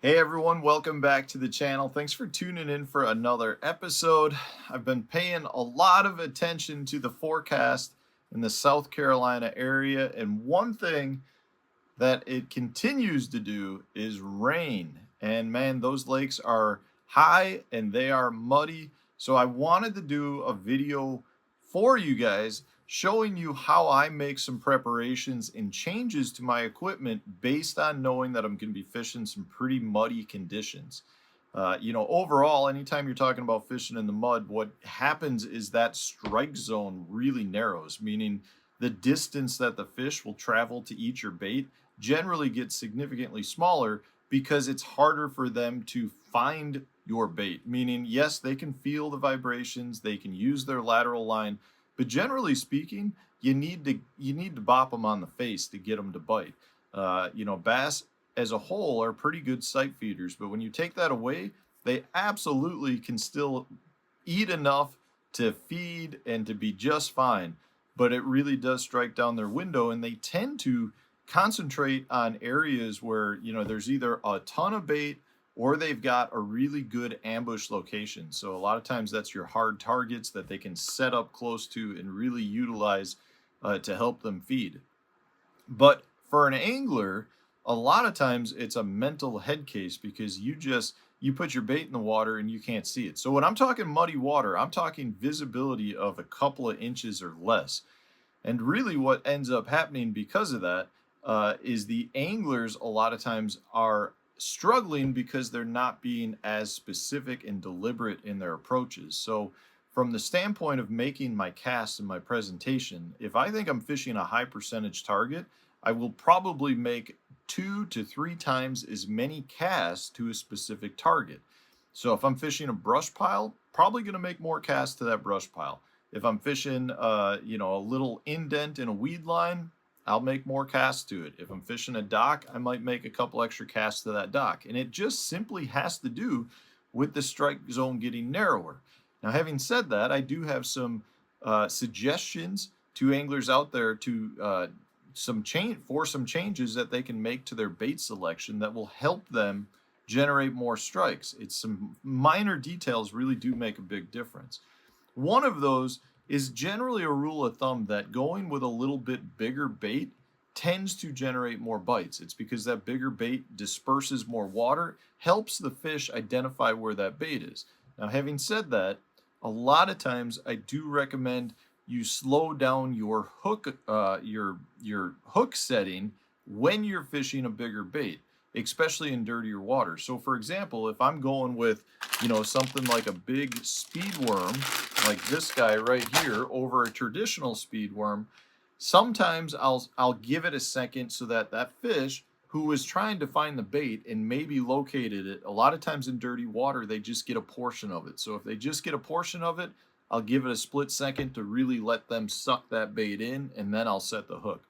Hey everyone, welcome back to the channel. Thanks for tuning in for another episode. I've been paying a lot of attention to the forecast in the South Carolina area, and one thing that it continues to do is rain. And man, those lakes are high and they are muddy. So I wanted to do a video for you guys showing you how I make some preparations and changes to my equipment based on knowing that I'm going to be fishing some pretty muddy conditions. Overall, anytime you're talking about fishing in the mud, what happens is that strike zone really narrows, meaning the distance that the fish will travel to eat your bait generally gets significantly smaller because it's harder for them to find your bait. Meaning, yes, they can feel the vibrations, they can use their lateral line, but generally speaking, you need to bop them on the face to get them to bite. Bass as a whole are pretty good sight feeders, but when you take that away, they absolutely can still eat enough to feed and to be just fine, but it really does strike down their window, and they tend to concentrate on areas where there's either a ton of bait or they've got a really good ambush location. So a lot of times that's your hard targets that they can set up close to and really utilize to help them feed. But for an angler, a lot of times it's a mental head case because you put your bait in the water and you can't see it. So when I'm talking muddy water, I'm talking visibility of a couple of inches or less. And really what ends up happening because of that is the anglers a lot of times are struggling because they're not being as specific and deliberate in their approaches. So from the standpoint of making my cast and my presentation, if I think I'm fishing a high percentage target, I will probably make 2 to 3 times as many casts to a specific target. So if I'm fishing a brush pile, probably going to make more casts to that brush pile. If I'm fishing, a little indent in a weed line, I'll make more casts to it. If I'm fishing a dock, I might make a couple extra casts to that dock. And it just simply has to do with the strike zone getting narrower. Now, having said that, I do have some suggestions to anglers out there to some changes that they can make to their bait selection that will help them generate more strikes. It's some minor details really do make a big difference. One of those is generally a rule of thumb that going with a little bit bigger bait tends to generate more bites. It's because that bigger bait disperses more water, helps the fish identify where that bait is. Now, having said that, a lot of times I do recommend you slow down your hook setting when you're fishing a bigger bait, especially in dirtier water. So for example, if I'm going with something like a big speed worm like this guy right here over a traditional speed worm, sometimes I'll give it a second so that that fish who is trying to find the bait and maybe located it, a lot of times in dirty water they just get a portion of it. So if they just get a portion of it, I'll give it a split second to really let them suck that bait in, and then I'll set the hook.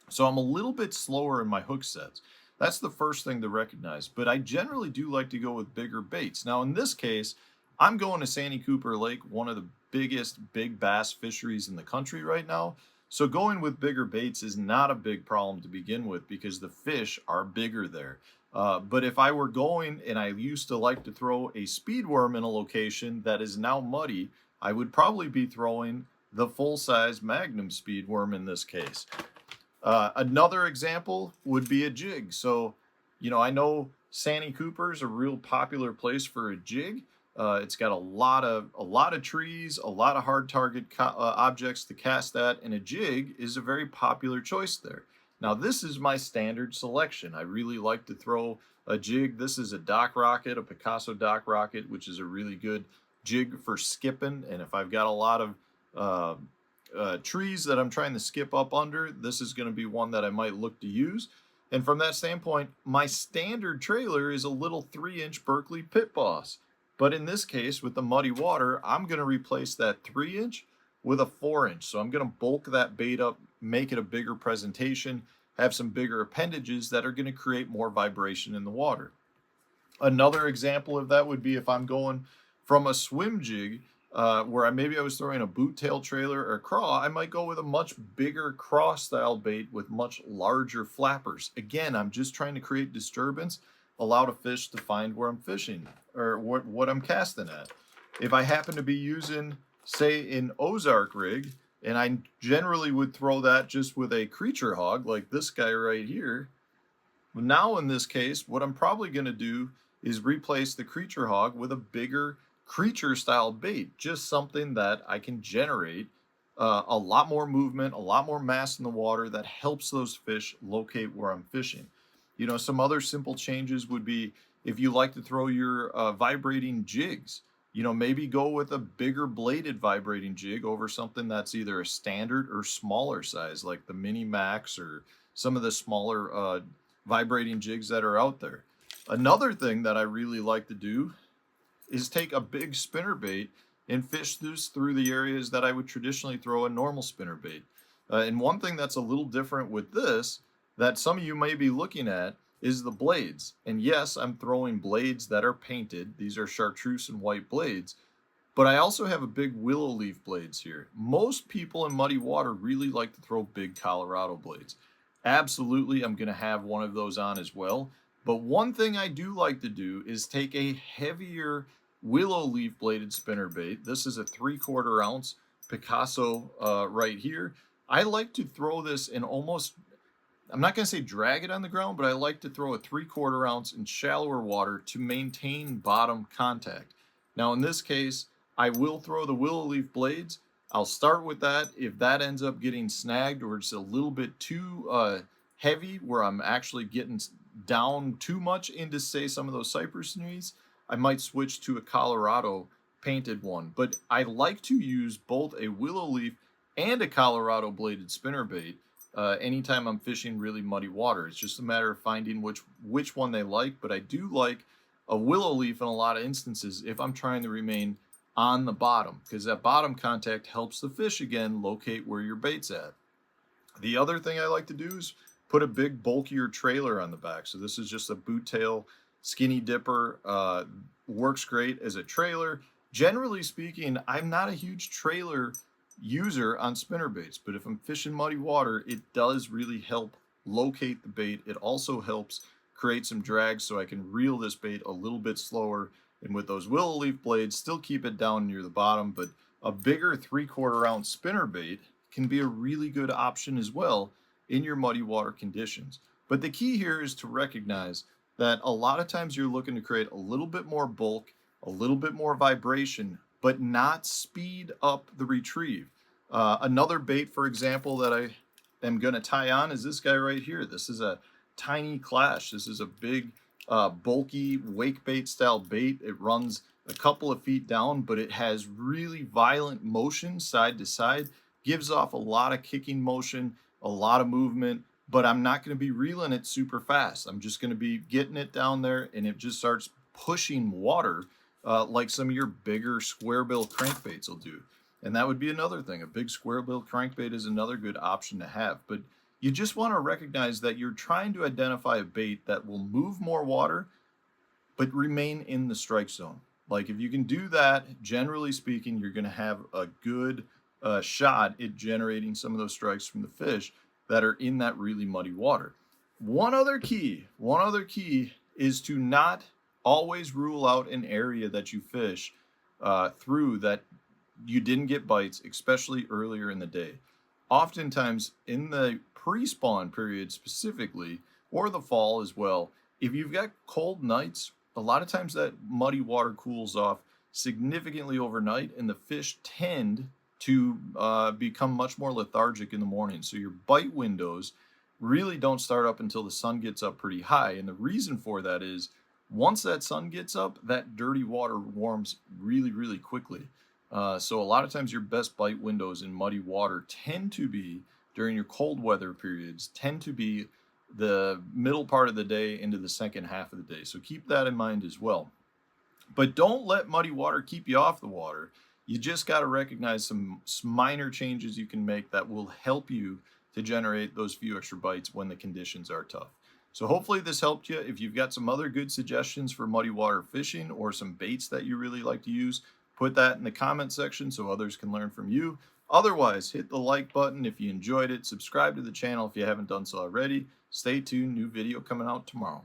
So I'm a little bit slower in my hook sets. That's the first thing to recognize, but I generally do like to go with bigger baits. Now in this case, I'm going to Santee Cooper Lake, one of the biggest big bass fisheries in the country right now. So going with bigger baits is not a big problem to begin with because the fish are bigger there. But if I were going and I used to like to throw a speed worm in a location that is now muddy, I would probably be throwing the full-size Magnum speed worm in this case. Another example would be a jig. So, I know Santee Cooper is a real popular place for a jig. It's got a lot of trees, a lot of hard target objects to cast at, and a jig is a very popular choice there. Now, this is my standard selection. I really like to throw a jig. This is a dock rocket, a Picasso dock rocket, which is a really good jig for skipping. And if I've got a lot of trees that I'm trying to skip up under, this is going to be one that I might look to use. And from that standpoint, my standard trailer is a little 3-inch Berkeley Pit Boss. But in this case, with the muddy water, I'm going to replace that 3-inch with a 4-inch. So I'm going to bulk that bait up, make it a bigger presentation, have some bigger appendages that are going to create more vibration in the water. Another example of that would be if I'm going from a swim jig where maybe I was throwing a boot tail trailer or craw, I might go with a much bigger craw style bait with much larger flappers. Again, I'm just trying to create disturbance. allow the fish to find where I'm fishing or what I'm casting at. If I happen to be using, say, an Ozark rig, and I generally would throw that just with a creature hog like this guy right here. Now in this case, what I'm probably going to do is replace the creature hog with a bigger creature style bait, just something that I can generate a lot more movement, a lot more mass in the water that helps those fish locate where I'm fishing. You know, some other simple changes would be if you like to throw your vibrating jigs, you know, maybe go with a bigger bladed vibrating jig over something that's either a standard or smaller size, like the Mini Max or some of the smaller vibrating jigs that are out there. Another thing that I really like to do is take a big spinner bait and fish this through the areas that I would traditionally throw a normal spinner bait. And one thing that's a little different with this that some of you may be looking at is the blades. And yes, I'm throwing blades that are painted. These are chartreuse and white blades. But I also have a big willow leaf blades here. Most people in muddy water really like to throw big Colorado blades. Absolutely, I'm going to have one of those on as well. But one thing I do like to do is take a heavier willow leaf bladed spinner bait. This is a 3/4 ounce Picasso right here. I like to throw this in almost, I'm not going to say drag it on the ground, but I like to throw a 3/4 ounce in shallower water to maintain bottom contact. Now in this case, I will throw the willow leaf blades. I'll start with that. If that ends up getting snagged or it's a little bit too heavy where I'm actually getting down too much into, say, some of those cypress trees, I might switch to a Colorado painted one. But I like to use both a willow leaf and a Colorado bladed spinnerbait anytime I'm fishing really muddy water. It's just a matter of finding which one they like. But I do like a willow leaf in a lot of instances if I'm trying to remain on the bottom, because that bottom contact helps the fish again locate where your bait's at. The other thing I like to do is put a big bulkier trailer on the back. So this is just a boot tail skinny dipper. Works great as a trailer. Generally speaking, I'm not a huge trailer user on spinnerbaits, but if I'm fishing muddy water, it does really help locate the bait. It also helps create some drag so I can reel this bait a little bit slower. And with those willow leaf blades, still keep it down near the bottom, but a bigger 3/4 ounce spinner bait can be a really good option as well in your muddy water conditions. But the key here is to recognize that a lot of times you're looking to create a little bit more bulk, a little bit more vibration, but not speed up the retrieve. Another bait, for example, that I am going to tie on is this guy right here. This is a tiny Klash. This is a big bulky wake bait style bait. It runs a couple of feet down, but it has really violent motion side to side, gives off a lot of kicking motion, a lot of movement, but I'm not going to be reeling it super fast. I'm just going to be getting it down there and it just starts pushing water like some of your bigger square bill crankbaits will do. And that would be another thing. A big square bill crankbait is another good option to have. But you just want to recognize that you're trying to identify a bait that will move more water, but remain in the strike zone. Like if you can do that, generally speaking, you're going to have a good shot at generating some of those strikes from the fish that are in that really muddy water. One other key is to not always rule out an area that you fish through that you didn't get bites, especially earlier in the day. Oftentimes in the pre-spawn period specifically, or the fall as well, if you've got cold nights, a lot of times that muddy water cools off significantly overnight and the fish tend to become much more lethargic in the morning. So your bite windows really don't start up until the sun gets up pretty high. And the reason for that is once that sun gets up, that dirty water warms really, really quickly. So a lot of times your best bite windows in muddy water tend to be during your cold weather periods, tend to be the middle part of the day into the second half of the day. So keep that in mind as well. But don't let muddy water keep you off the water. You just got to recognize some minor changes you can make that will help you to generate those few extra bites when the conditions are tough. So hopefully this helped you. If you've got some other good suggestions for muddy water fishing or some baits that you really like to use, put that in the comment section so others can learn from you. Otherwise, hit the like button if you enjoyed it. Subscribe to the channel if you haven't done so already. Stay tuned, new video coming out tomorrow.